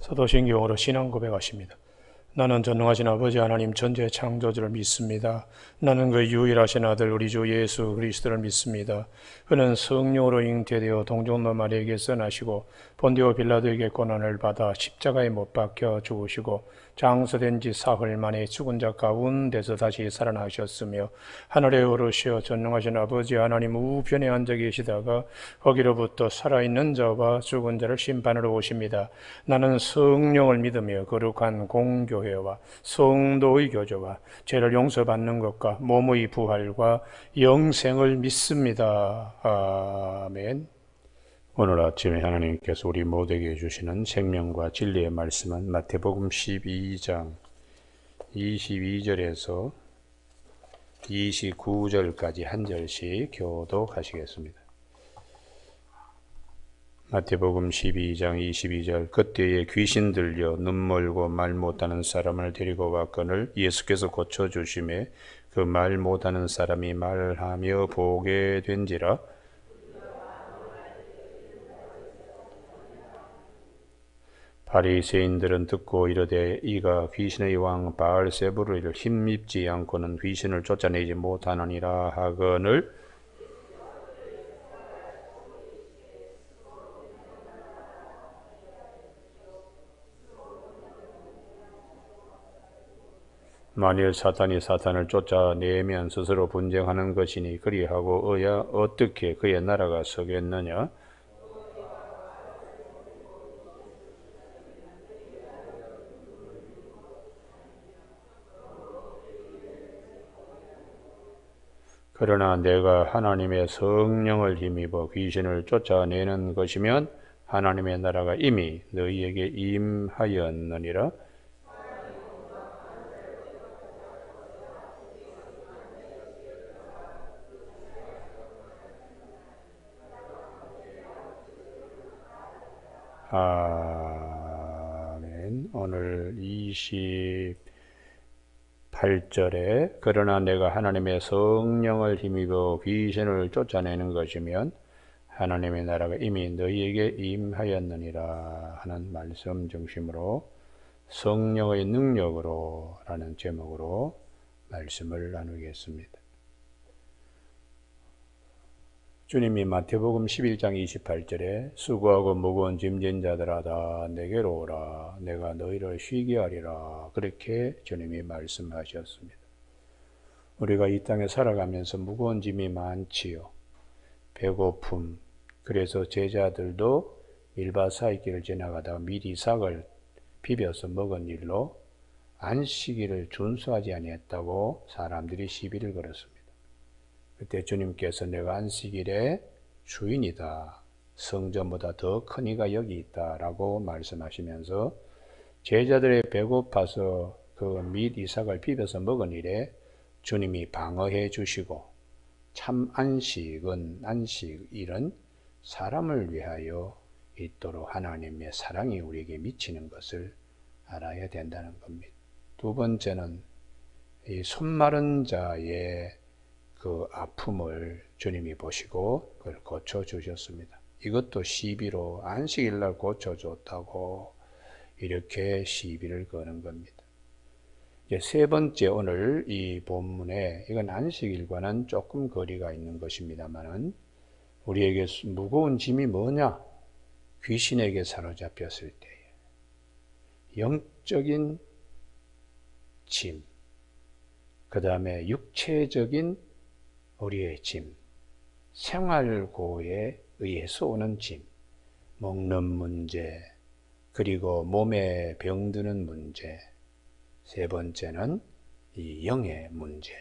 사도신경으로 신앙 고백하십니다. 나는 전능하신 아버지 하나님 전지의 창조주를 믿습니다. 나는 그 유일하신 아들 우리 주 예수 그리스도를 믿습니다. 그는 성령으로 잉태되어 동정노 마리아에게서 나시고 본디오 빌라도에게 고난을 받아 십자가에 못 박혀 죽으시고 장사된 지 사흘 만에 죽은 자 가운데서 다시 살아나셨으며 하늘에 오르시어 전능하신 아버지 하나님 우편에 앉아 계시다가 거기로부터 살아있는 자와 죽은 자를 심판하러 오십니다. 나는 성령을 믿으며 거룩한 공교회와 성도의 교제와 죄를 용서받는 것과 몸의 부활과 영생을 믿습니다. 아멘. 오늘 아침에 하나님께서 우리 모두에게 주시는 생명과 진리의 말씀은 마태복음 12장 22절에서 29절까지 한 절씩 교독하시겠습니다. 마태복음 12장 22절. 그때에 귀신 들려 눈 멀고 말 못하는 사람을 데리고 왔거늘 예수께서 고쳐주심에 그 말 못하는 사람이 말하며 보게 된지라. 바리새인들은 듣고 이르되 이가 귀신의 왕 바알세부를 힘입지 않고는 귀신을 쫓아내지 못하느니라 하거늘 만일 사탄이 사탄을 쫓아내면 스스로 분쟁하는 것이니 그리하고 어야 어떻게 그의 나라가 서겠느냐. 그러나 내가 하나님의 성령을 힘입어 귀신을 쫓아내는 것이면 하나님의 나라가 이미 너희에게 임하였느니라. 아멘. 오늘 28절에 그러나 내가 하나님의 성령을 힘입어 귀신을 쫓아내는 것이면 하나님의 나라가 이미 너희에게 임하였느니라 하는 말씀 중심으로 성령의 능력으로 라는 제목으로 말씀을 나누겠습니다. 주님이 마태복음 11장 28절에 수고하고 무거운 짐진 자들아 다 내게로 오라 내가 너희를 쉬게 하리라 그렇게 주님이 말씀하셨습니다. 우리가 이 땅에 살아가면서 무거운 짐이 많지요. 배고픔, 그래서 제자들도 일바사이길을 지나가다가 미리삭을 비벼서 먹은 일로 안식일을 준수하지 아니했다고 사람들이 시비를 걸었습니다. 그때 주님께서 내가 안식일의 주인이다. 성전보다 더 큰 이가 여기 있다. 라고 말씀하시면서 제자들의 배고파서 그 밋 이삭을 비벼서 먹은 일에 주님이 방어해 주시고 참 안식일은 사람을 위하여 있도록 하나님의 사랑이 우리에게 미치는 것을 알아야 된다는 겁니다. 두 번째는 이 손마른 자의 그 아픔을 주님이 보시고 그걸 고쳐주셨습니다. 이것도 시비로 안식일날 고쳐줬다고 이렇게 시비를 거는 겁니다. 이제 세 번째 오늘 이 본문에 이건 안식일과는 조금 거리가 있는 것입니다만은 우리에게 무거운 짐이 뭐냐? 귀신에게 사로잡혔을 때에 영적인 짐, 그 다음에 육체적인 우리의 짐, 생활고에 의해서 오는 짐, 먹는 문제, 그리고 몸에 병드는 문제, 세 번째는 이 영의 문제.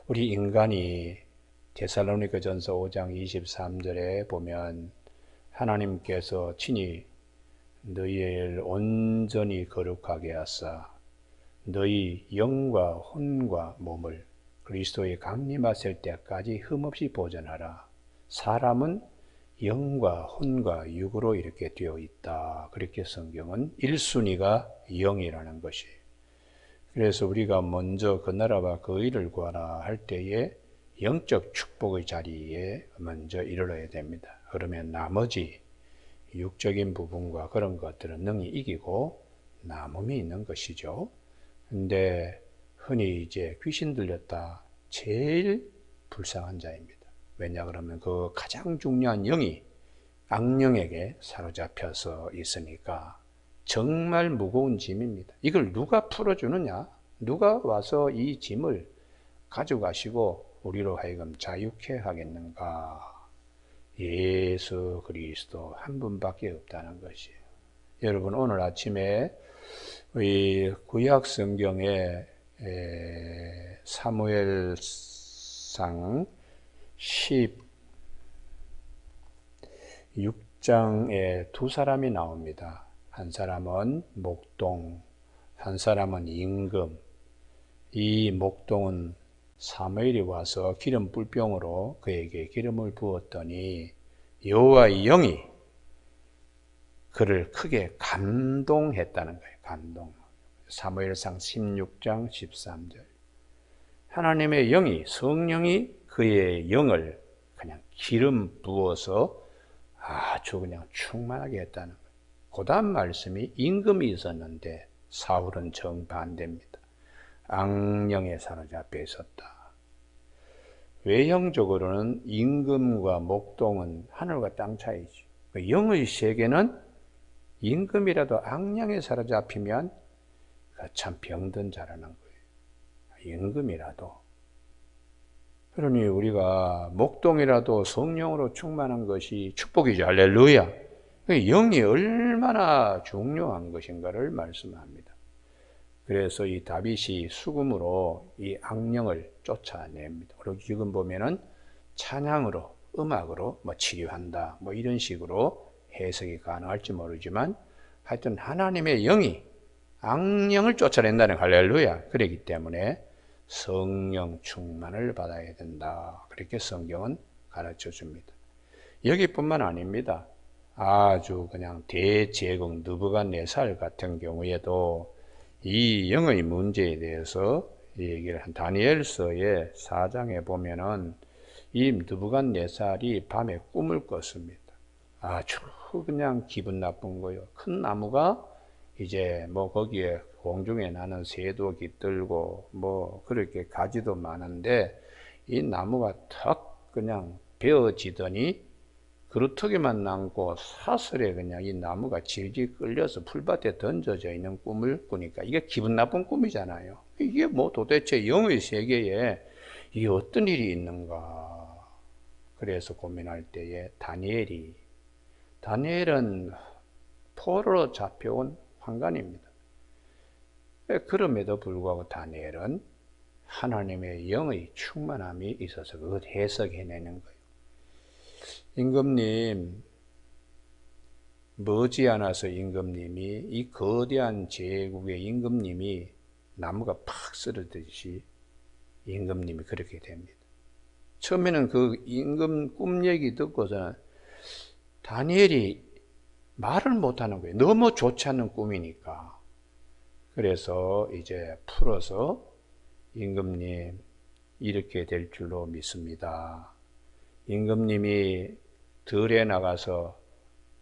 우리 인간이 데살로니가전서 5장 23절에 보면 하나님께서 친히 너희를 온전히 거룩하게 하사 너희 영과 혼과 몸을 그리스도의 강림하실 때까지 흠없이 보존하라. 사람은 영과 혼과 육으로 이렇게 되어 있다. 그렇게 성경은 1순위가 영이라는 것이. 그래서 우리가 먼저 그 나라와 그 의를 구하라 할 때에 영적 축복의 자리에 먼저 이르러야 됩니다. 그러면 나머지 육적인 부분과 그런 것들은 능히 이기고 남음이 있는 것이죠. 근데 흔히 이제 귀신 들렸다 제일 불쌍한 자입니다. 왜냐 그러면 그 가장 중요한 영이 악령에게 사로잡혀서 있으니까 정말 무거운 짐입니다. 이걸 누가 풀어주느냐? 누가 와서 이 짐을 가져가시고 우리로 하여금 자유케 하겠는가? 예수 그리스도 한 분밖에 없다는 것이에요. 여러분 오늘 아침에 이 구약 성경에 사무엘상 16장에 두 사람이 나옵니다. 한 사람은 목동, 한 사람은 임금. 이 목동은 사무엘이 와서 기름 뿔병으로 그에게 기름을 부었더니 여호와의 영이 그를 크게 감동했다는 거예요. 감동. 사무엘상 16장 13절. 하나님의 영이, 성령이 그의 영을 그냥 기름 부어서 아주 그냥 충만하게 했다는 거예요. 그 다음 말씀이 임금이 있었는데 사울은 정반대입니다. 악령에 사로잡혀 있었다. 외형적으로는 임금과 목동은 하늘과 땅 차이죠. 영의 세계는 임금이라도 악령에 사로잡히면 참 병든 자라는 거예요. 임금이라도. 그러니 우리가 목동이라도 성령으로 충만한 것이 축복이죠. 할렐루야. 영이 얼마나 중요한 것인가를 말씀합니다. 그래서 이 다윗이 수금으로 이 악령을 쫓아냅니다. 그리고 지금 보면은 찬양으로, 음악으로 치료한다. 이런 식으로 해석이 가능할지 모르지만 하여튼 하나님의 영이 악령을 쫓아낸다는 할렐루야. 그렇기 때문에 성령 충만을 받아야 된다. 그렇게 성경은 가르쳐 줍니다. 여기뿐만 아닙니다. 아주 그냥 대제국 느부갓네살 같은 경우에도 이 영의 문제에 대해서 얘기를 한 다니엘서의 4장에 보면은 이 느부갓네살이 밤에 꿈을 꿨습니다. 아주 그냥 기분 나쁜 거요. 큰 나무가 이제 거기에 공중에 나는 새도 깃들고 그렇게 가지도 많은데 이 나무가 턱 그냥 베어지더니 그루터기만 남고 사슬에 그냥 이 나무가 질질 끌려서 풀밭에 던져져 있는 꿈을 꾸니까 이게 기분 나쁜 꿈이잖아요. 이게 도대체 영의 세계에 이게 어떤 일이 있는가. 그래서 고민할 때에 다니엘은 포로로 잡혀온 환관입니다. 그럼에도 불구하고 다니엘은 하나님의 영의 충만함이 있어서 그것 해석해내는 거예요. 임금님, 머지않아서 임금님이 이 거대한 제국의 임금님이 나무가 팍 쓰러지듯이 임금님이 그렇게 됩니다. 처음에는 그 임금 꿈 얘기 듣고서는 다니엘이 말을 못하는 거예요. 너무 좋지 않은 꿈이니까. 그래서 이제 풀어서 임금님 이렇게 될 줄로 믿습니다. 임금님이 들에 나가서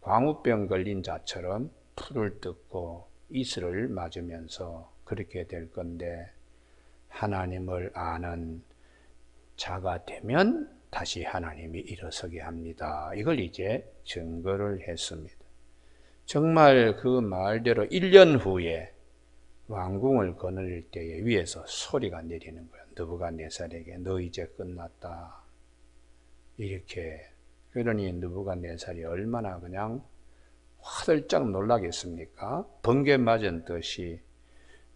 광우병 걸린 자처럼 풀을 뜯고 이슬을 맞으면서 그렇게 될 건데 하나님을 아는 자가 되면 다시 하나님이 일어서게 합니다. 이걸 이제 증거를 했습니다. 정말 그 말대로 1년 후에 왕궁을 거느릴 때에 위에서 소리가 내리는 거예요. 느부갓네살에게 너 이제 끝났다. 이렇게. 그러니 느부갓네살이 얼마나 그냥 화들짝 놀라겠습니까? 번개 맞은 듯이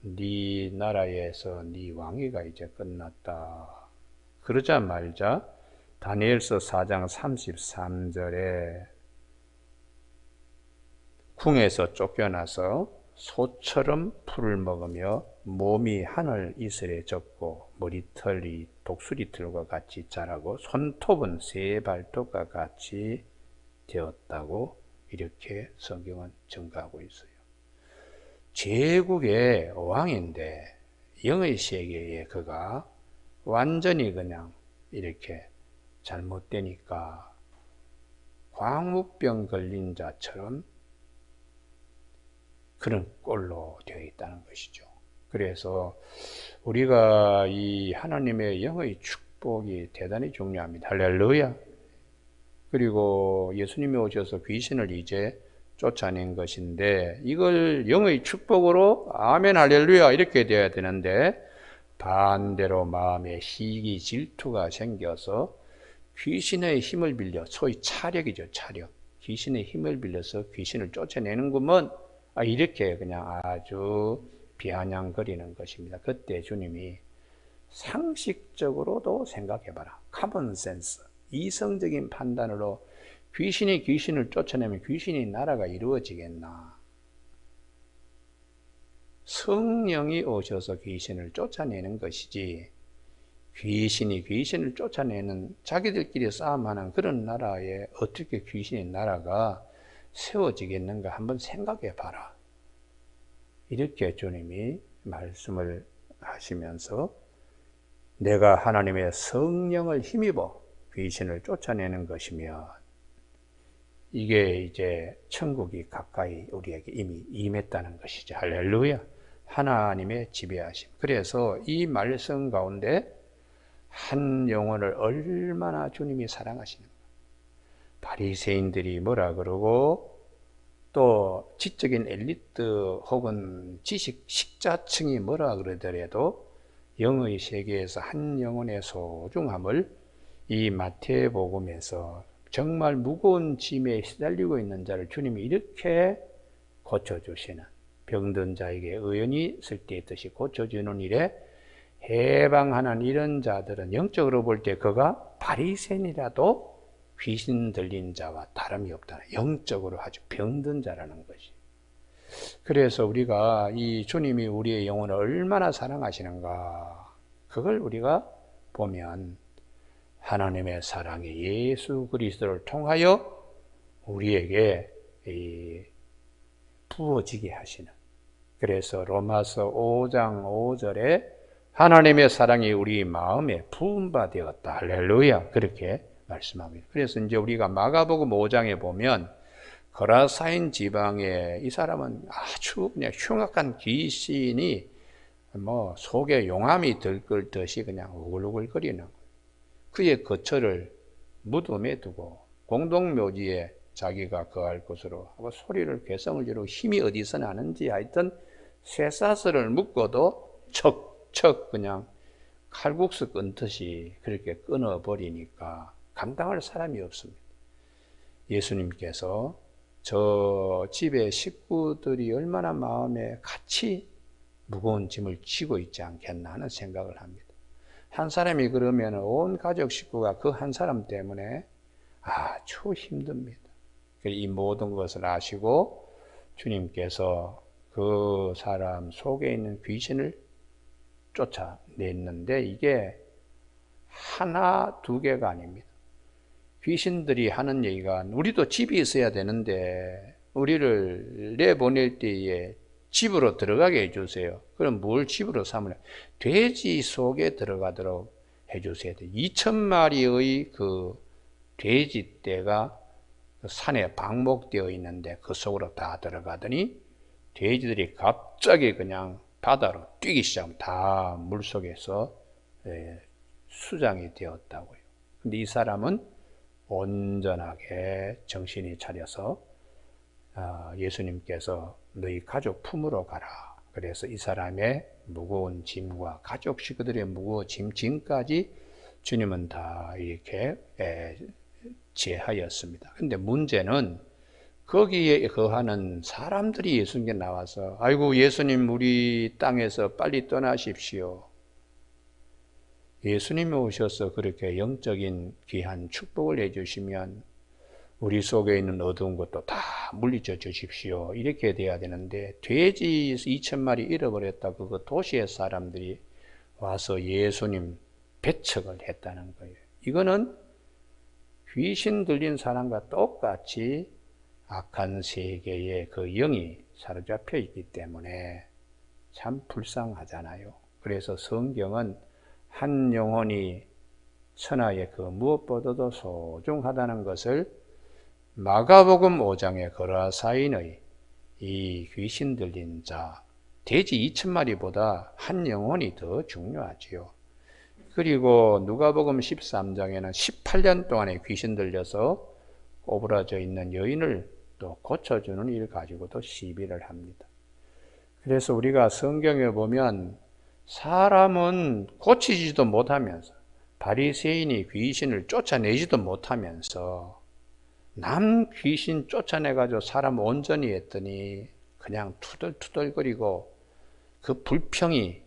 네 나라에서 네 왕위가 이제 끝났다. 그러자마자 다니엘서 4장 33절에 궁에서 쫓겨나서 소처럼 풀을 먹으며 몸이 하늘 이슬에 젖고 머리털이 독수리털과 같이 자라고 손톱은 새 발톱과 같이 되었다고 이렇게 성경은 증거하고 있어요. 제국의 왕인데 영의 세계에 그가 완전히 그냥 이렇게 잘못되니까 광우병 걸린 자처럼 그런 꼴로 되어 있다는 것이죠. 그래서 우리가 이 하나님의 영의 축복이 대단히 중요합니다. 할렐루야. 그리고 예수님이 오셔서 귀신을 이제 쫓아낸 것인데 이걸 영의 축복으로 아멘 할렐루야 이렇게 돼야 되는데 반대로 마음에 시기 질투가 생겨서 귀신의 힘을 빌려, 소위 차력이죠, 차력. 귀신의 힘을 빌려서 귀신을 쫓아내는 것은 이렇게 그냥 아주 비아냥거리는 것입니다. 그때 주님이 상식적으로도 생각해봐라. common sense, 이성적인 판단으로 귀신이 귀신을 쫓아내면 귀신의 나라가 이루어지겠나? 성령이 오셔서 귀신을 쫓아내는 것이지 귀신이 귀신을 쫓아내는 자기들끼리 싸움하는 그런 나라에 어떻게 귀신의 나라가 세워지겠는가 한번 생각해 봐라. 이렇게 주님이 말씀을 하시면서 내가 하나님의 성령을 힘입어 귀신을 쫓아내는 것이면 이게 이제 천국이 가까이 우리에게 이미 임했다는 것이죠. 할렐루야. 하나님의 지배하심. 그래서 이 말씀 가운데 한 영혼을 얼마나 주님이 사랑하시는가. 바리새인들이 뭐라 그러고 또 지적인 엘리트 혹은 지식 식자층이 뭐라 그러더라도 영의 세계에서 한 영혼의 소중함을 이 마태복음에서 정말 무거운 짐에 시달리고 있는 자를 주님이 이렇게 고쳐주시는, 병든 자에게 의원이 쓸데있듯이 고쳐주는 일에 해방하는 이런 자들은 영적으로 볼 때 그가 바리새인이라도 귀신 들린 자와 다름이 없다. 영적으로 아주 병든 자라는 것이. 그래서 우리가 이 주님이 우리의 영혼을 얼마나 사랑하시는가, 그걸 우리가 보면 하나님의 사랑이 예수 그리스도를 통하여 우리에게 부어지게 하시는. 그래서 로마서 5장 5절에 하나님의 사랑이 우리 마음에 부은 바 되었다. 할렐루야. 그렇게 말씀합니다. 그래서 이제 우리가 마가복음 5장에 보면 거라사인 지방에 이 사람은 아주 그냥 흉악한 귀신이 속에 용암이 들끓듯이 그냥 우글우글거리는 거예요. 그의 거처를 무덤에 두고 공동묘지에 자기가 거할 곳으로 하고 소리를 괴성을 지르고 힘이 어디서 나는지 하여튼 쇠사슬을 묶어도 척척 그냥 칼국수 끊듯이 그렇게 끊어버리니까 감당할 사람이 없습니다. 예수님께서 저 집의 식구들이 얼마나 마음에 같이 무거운 짐을 지고 있지 않겠나 하는 생각을 합니다. 한 사람이 그러면 온 가족 식구가 그 한 사람 때문에 아주 힘듭니다. 이 모든 것을 아시고 주님께서 그 사람 속에 있는 귀신을 쫓아냈는데 이게 하나 두 개가 아닙니다. 귀신들이 하는 얘기가 우리도 집이 있어야 되는데 우리를 내보낼 때에 집으로 들어가게 해주세요. 그럼 뭘 집으로 삼으려? 돼지 속에 들어가도록 해주셔야 돼요. 2,000마리의 그 돼지떼가 산에 방목되어 있는데 그 속으로 다 들어가더니 돼지들이 갑자기 그냥 바다로 뛰기 시작하면 다 물속에서 수장이 되었다고요. 근데 이 사람은 온전하게 정신이 차려서 예수님께서 너희 가족 품으로 가라. 그래서 이 사람의 무거운 짐과 가족 식구들의 무거운 짐까지 주님은 다 이렇게 제하였습니다. 근데 문제는 거기에 거하는 사람들이 예수님께 나와서 아이고 예수님 우리 땅에서 빨리 떠나십시오. 예수님이 오셔서 그렇게 영적인 귀한 축복을 해주시면 우리 속에 있는 어두운 것도 다 물리쳐 주십시오. 이렇게 돼야 되는데 돼지 2,000마리 잃어버렸다. 그거 도시의 사람들이 와서 예수님 배척을 했다는 거예요. 이거는 귀신 들린 사람과 똑같이 악한 세계에 그 영이 사로잡혀 있기 때문에 참 불쌍하잖아요. 그래서 성경은 한 영혼이 천하의 그 무엇보다도 소중하다는 것을 마가복음 5장의 거라사인의 이 귀신 들린 자, 돼지 2,000마리보다 한 영혼이 더 중요하지요. 그리고 누가복음 13장에는 18년 동안에 귀신 들려서 오그라져 있는 여인을 또 고쳐주는 일 가지고도 시비를 합니다. 그래서 우리가 성경에 보면 사람은 고치지도 못하면서, 바리새인이 귀신을 쫓아내지도 못하면서 남 귀신 쫓아내가지고 사람 온전히 했더니 그냥 투덜투덜거리고 그 불평이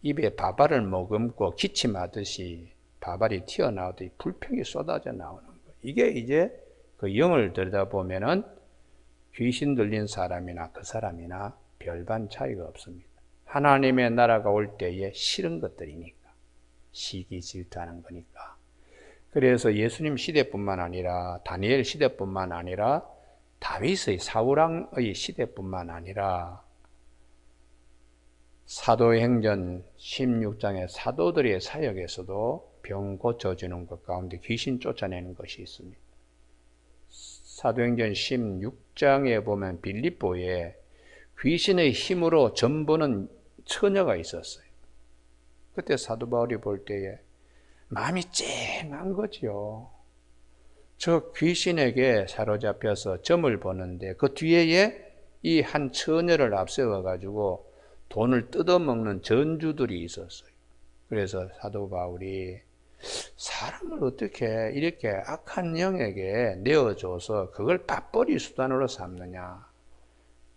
입에 밥알을 머금고 기침하듯이 밥알이 튀어나오듯이 불평이 쏟아져 나오는 거예요. 이게 이제 그 영을 들여다보면은 귀신 들린 사람이나 그 사람이나 별반 차이가 없습니다. 하나님의 나라가 올 때에 싫은 것들이니까, 시기 질투하는 거니까. 그래서 예수님 시대뿐만 아니라 다니엘 시대뿐만 아니라 다윗의 사울왕의 시대뿐만 아니라 사도행전 16장의 사도들의 사역에서도 병 고쳐주는 것 가운데 귀신 쫓아내는 것이 있습니다. 사도행전 16장에 보면 빌립보에 귀신의 힘으로 전보는 처녀가 있었어요. 그때 사도 바울이 볼 때에 마음이 쨍한 거죠. 저 귀신에게 사로잡혀서 점을 보는데 그 뒤에 이 한 처녀를 앞세워 가지고 돈을 뜯어먹는 전주들이 있었어요. 그래서 사도 바울이 사람을 어떻게 이렇게 악한 영에게 내어줘서 그걸 밥벌이 수단으로 삼느냐.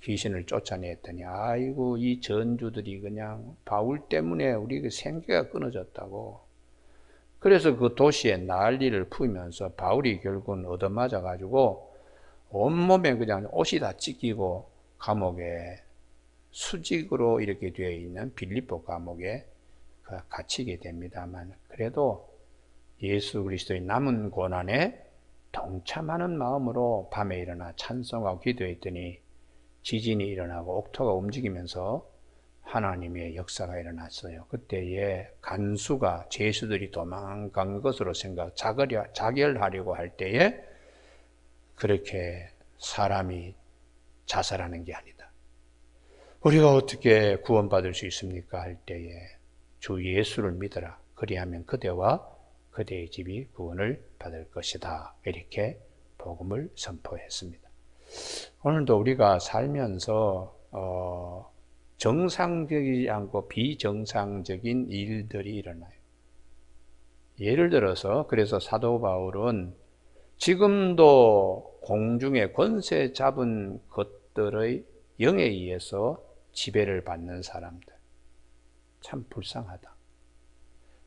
귀신을 쫓아냈더니 아이고 이 전주들이 그냥 바울 때문에 우리 생계가 끊어졌다고. 그래서 그 도시에 난리를 풀면서 바울이 결국은 얻어맞아 가지고 온몸에 그냥 옷이 다 찢기고 감옥에 수직으로 이렇게 되어 있는 빌립보 감옥에 갇히게 됩니다만, 그래도 예수 그리스도의 남은 고난에 동참하는 마음으로 밤에 일어나 찬송하고 기도했더니 지진이 일어나고 옥토가 움직이면서 하나님의 역사가 일어났어요. 그때에 간수가 죄수들이 도망간 것으로 자결하려고 할 때에 그렇게 사람이 자살하는 게 아니다. 우리가 어떻게 구원받을 수 있습니까? 할 때에 주 예수를 믿어라. 그리하면 그대와 그대의 집이 구원을 받을 것이다. 이렇게 복음을 선포했습니다. 오늘도 우리가 살면서 정상적이지 않고 비정상적인 일들이 일어나요. 예를 들어서 그래서 사도 바울은 지금도 공중에 권세 잡은 것들의 영에 의해서 지배를 받는 사람들, 참 불쌍하다.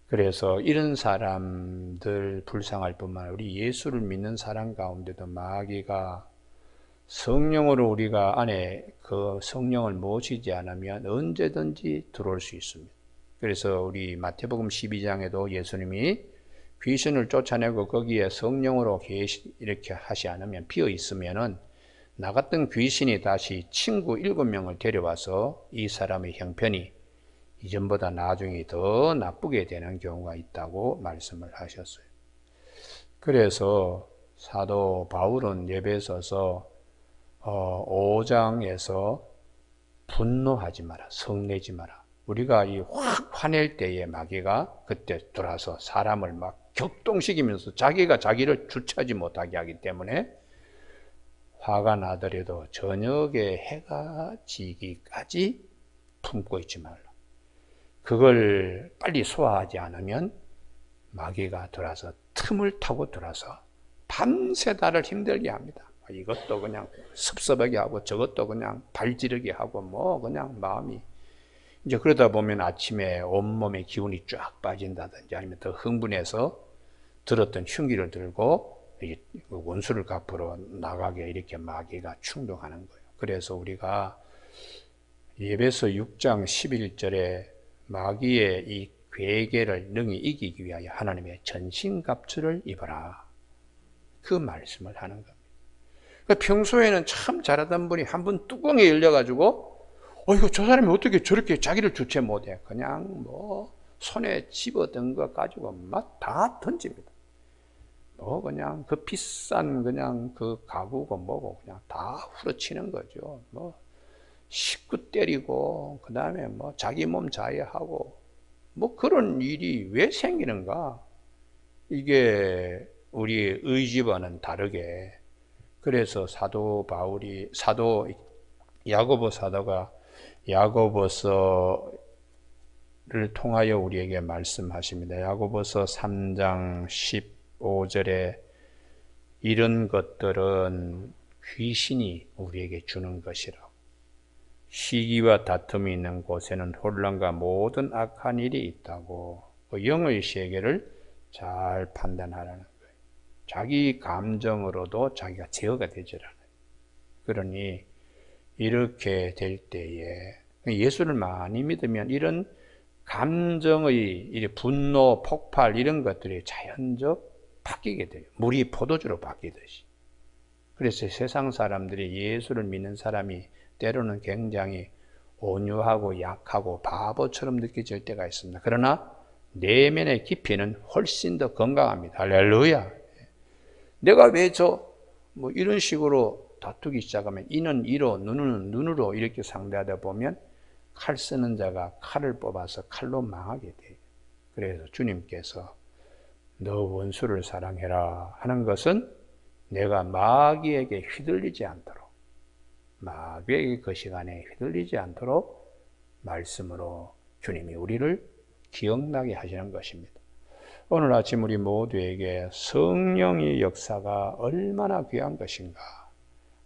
그래서 이런 사람들 불쌍할 뿐만 아니라 우리 예수를 믿는 사람 가운데도 마귀가 성령으로 우리가 안에 그 성령을 모시지 않으면 언제든지 들어올 수 있습니다. 그래서 우리 마태복음 12장에도 예수님이 귀신을 쫓아내고 거기에 성령으로 이렇게 하지 않으면 비어 있으면은 나갔던 귀신이 다시 친구 7명을 데려와서 이 사람의 형편이 이전보다 나중에 더 나쁘게 되는 경우가 있다고 말씀을 하셨어요. 그래서 사도 바울은 예배서서 5장에서 분노하지 마라, 성내지 마라. 우리가 이 확 화낼 때에 마귀가 그때 들어와서 사람을 막 격동시키면서 자기가 자기를 주체하지 못하게 하기 때문에 화가 나더라도 저녁에 해가 지기까지 품고 있지 말라. 그걸 빨리 소화하지 않으면 마귀가 들어와서 틈을 타고 들어와서 밤새 나를 힘들게 합니다. 이것도 그냥 섭섭하게 하고 저것도 그냥 발지르게 하고 뭐 그냥 마음이 이제 그러다 보면 아침에 온몸에 기운이 쫙 빠진다든지 아니면 더 흥분해서 들었던 흉기를 들고 원수를 갚으러 나가게 이렇게 마귀가 충동하는 거예요. 그래서 우리가 예배서 6장 11절에 마귀의 이 괴계를 능히 이기기 위하여 하나님의 전신갑주를 입어라. 그 말씀을 하는 겁니다. 평소에는 참 잘하던 분이 한 번 뚜껑이 열려가지고 이거 저 사람이 어떻게 저렇게 자기를 주체 못해. 그냥 뭐 손에 집어든 거 가지고 막 다 던집니다. 뭐 그냥 그 비싼 그냥 그 가구고 뭐고 그냥 다 후려치는 거죠. 뭐 식구 때리고 그 다음에 뭐 자기 몸 자해하고 뭐 그런 일이 왜 생기는가? 이게 우리 의지와는 다르게 그래서 사도 야고보 사도가 야고보서를 통하여 우리에게 말씀하십니다. 야고보서 3장 15절에 이런 것들은 귀신이 우리에게 주는 것이라고. 시기와 다툼이 있는 곳에는 혼란과 모든 악한 일이 있다고. 그 영의 세계를 잘 판단하라는 거예요. 자기 감정으로도 자기가 제어가 되질 않아요. 그러니 이렇게 될 때에 예수를 많이 믿으면 이런 감정의 분노, 폭발 이런 것들이 자연적 바뀌게 돼요. 물이 포도주로 바뀌듯이. 그래서 세상 사람들이 예수를 믿는 사람이 때로는 굉장히 온유하고 약하고 바보처럼 느껴질 때가 있습니다. 그러나 내면의 깊이는 훨씬 더 건강합니다. 할렐루야. 내가 왜 뭐 이런 식으로 다투기 시작하면 이는 이로 눈은 눈으로 이렇게 상대하다 보면 칼 쓰는 자가 칼을 뽑아서 칼로 망하게 돼요. 그래서 주님께서 너 원수를 사랑해라 하는 것은 내가 마귀에게 휘둘리지 않도록 마귀에게 그 시간에 휘둘리지 않도록 말씀으로 주님이 우리를 기억나게 하시는 것입니다. 오늘 아침 우리 모두에게 성령의 역사가 얼마나 귀한 것인가.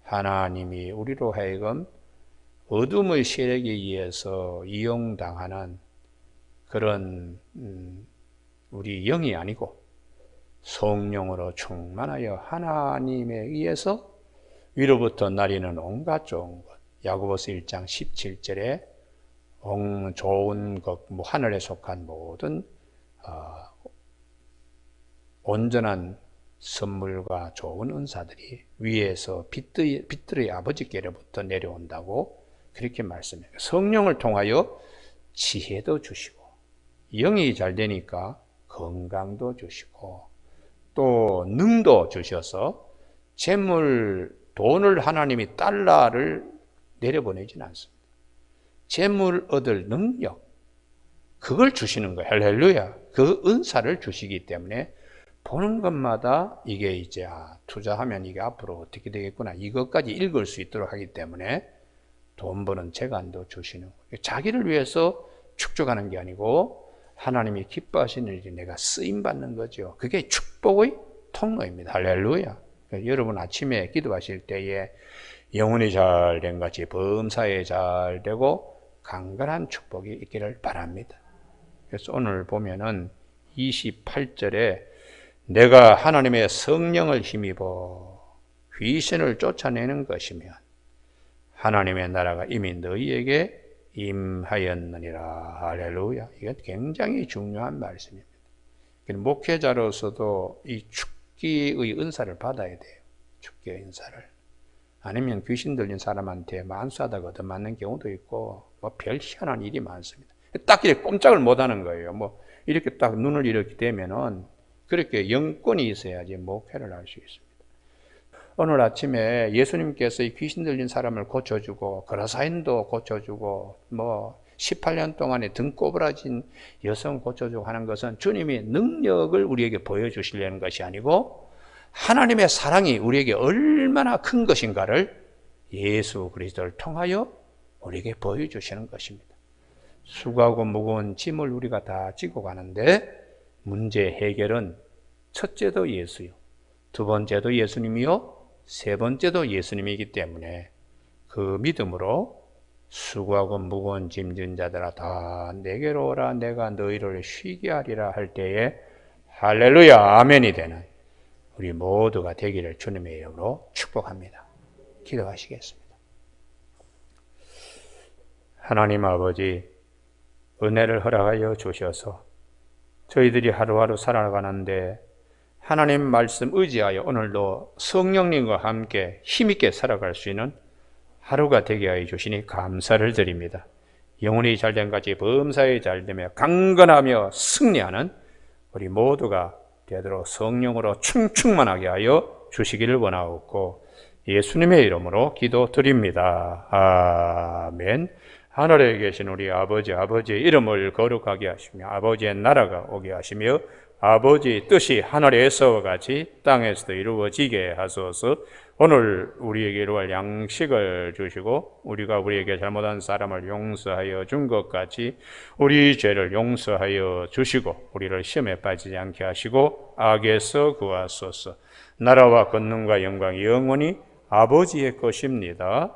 하나님이 우리로 하여금 어둠의 세력에 의해서 이용당하는 그런 우리 영이 아니고 성령으로 충만하여 하나님에 의해서 위로부터 나리는 온갖 좋은 것. 야고보서 1장 17절에 좋은 것, 하늘에 속한 모든 온전한 선물과 좋은 은사들이 위에서 빛들의 아버지께로부터 내려온다고 그렇게 말씀해요. 성령을 통하여 지혜도 주시고 영이 잘 되니까 건강도 주시고 또 능도 주셔서 재물, 돈을 하나님이 달러를 내려보내지는 않습니다. 재물 얻을 능력, 그걸 주시는 거예요. 할렐루야. 그 은사를 주시기 때문에 보는 것마다 이게 이제 투자하면 이게 앞으로 어떻게 되겠구나 이것까지 읽을 수 있도록 하기 때문에 돈 버는 재간도 주시는 거예요. 자기를 위해서 축적하는 게 아니고 하나님이 기뻐하시는 일이 내가 쓰임받는 거죠. 그게 축복의 통로입니다. 할렐루야. 여러분 아침에 기도하실 때에 영혼이 잘 된 같이 범사에 잘 되고 강건한 축복이 있기를 바랍니다. 그래서 오늘 보면은 28절에 내가 하나님의 성령을 힘입어 귀신을 쫓아내는 것이면 하나님의 나라가 이미 너희에게 임하였느니라. 할렐루야. 이건 굉장히 중요한 말씀입니다. 목회자로서도 이 축기의 은사를 받아야 돼요. 축기의 은사를. 아니면 귀신 들린 사람한테 만수하다가 얻어맞는 경우도 있고 별 희한한 일이 많습니다. 딱 이렇게 꼼짝을 못하는 거예요. 이렇게 딱 눈을 이렇게 대면은 그렇게 영권이 있어야지 목회를 할 수 있습니다. 오늘 아침에 예수님께서 이 귀신 들린 사람을 고쳐주고 거라사인도 고쳐주고 18년 동안에 등 꼬부라진 여성 고쳐주고 하는 것은 주님이 능력을 우리에게 보여주시려는 것이 아니고 하나님의 사랑이 우리에게 얼마나 큰 것인가를 예수 그리스도를 통하여 우리에게 보여주시는 것입니다. 수고하고 무거운 짐을 우리가 다 지고 가는데 문제 해결은 첫째도 예수요, 두 번째도 예수님이요, 세 번째도 예수님이기 때문에 그 믿음으로 수고하고 무거운 짐진 자들아 다 내게로 오라 내가 너희를 쉬게 하리라 할 때에 할렐루야 아멘이 되는 우리 모두가 되기를 주님의 이름으로 축복합니다. 기도하시겠습니다. 하나님 아버지 은혜를 허락하여 주셔서 저희들이 하루하루 살아가는데 하나님 말씀 의지하여 오늘도 성령님과 함께 힘있게 살아갈 수 있는 하루가 되게 하여 주시니 감사를 드립니다. 영혼이 잘된 같이 범사에 잘되며 강건하며 승리하는 우리 모두가 되도록 성령으로 충만하게 하여 주시기를 원하옵고 예수님의 이름으로 기도드립니다. 아멘. 하늘에 계신 우리 아버지의 이름을 거룩하게 하시며 아버지의 나라가 오게 하시며 아버지의 뜻이 하늘에서와 같이 땅에서도 이루어지게 하소서. 오늘 우리에게 이루어갈 양식을 주시고 우리가 우리에게 잘못한 사람을 용서하여 준 것 같이 우리 죄를 용서하여 주시고 우리를 시험에 빠지지 않게 하시고 악에서 구하소서. 나라와 권능과 영광이 영원히 아버지의 것입니다.